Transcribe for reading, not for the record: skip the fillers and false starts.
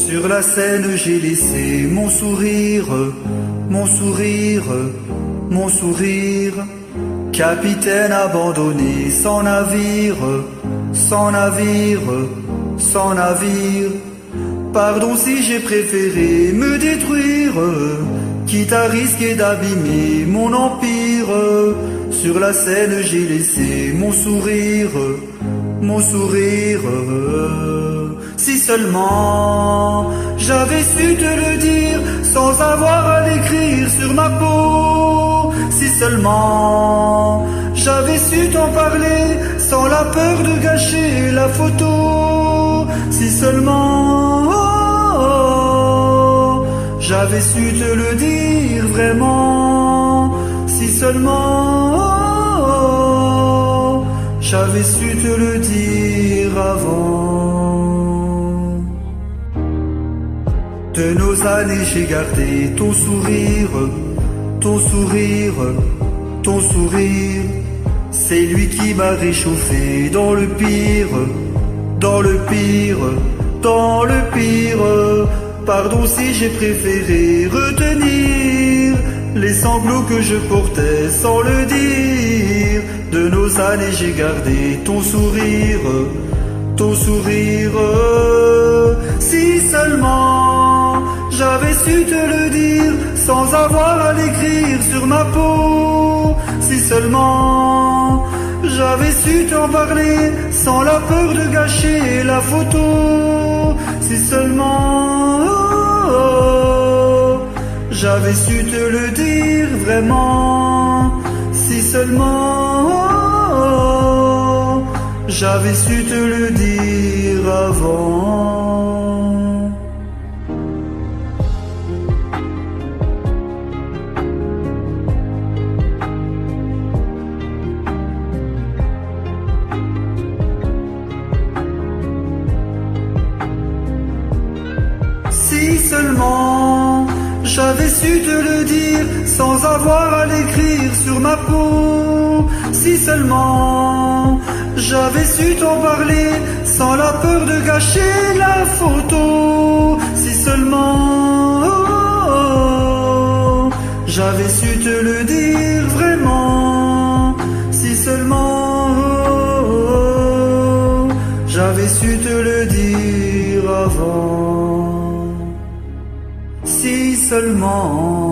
Sur la scène j'ai laissé mon sourire, mon sourire, mon sourire. Capitaine abandonné, sans navire, sans navire, sans navire. Pardon si j'ai préféré me détruire, quitte à risquer d'abîmer mon empire. Sur la scène j'ai laissé mon sourire, mon sourire. Si seulement j'avais su te le dire sans avoir à l'écrire sur ma peau. Si seulement j'avais su t'en parler sans la peur de gâcher la photo. Si seulement j'avais su te le dire vraiment. Si seulement j'avais su te le dire avant. De nos années j'ai gardé ton sourire, ton sourire, ton sourire. C'est lui qui m'a réchauffé dans le pire, dans le pire, dans le pire. Pardon si j'ai préféré retenir les sanglots que je portais sans le dire. De nos années j'ai gardé ton sourire, ton sourire. Si seulement j'avais su te le dire sans avoir à l'écrire sur ma peau. Si seulement j'avais su t'en parler sans la peur de gâcher la photo. Si seulement j'avais su te le dire vraiment. Si seulement j'avais su te le dire avant. Si seulement j'avais su te le dire sans avoir à l'écrire sur ma peau. Si seulement j'avais su t'en parler sans la peur de gâcher la photo. Si seulement j'avais su te le dire vraiment. Si seulement j'avais su te le dire avant. Si seulement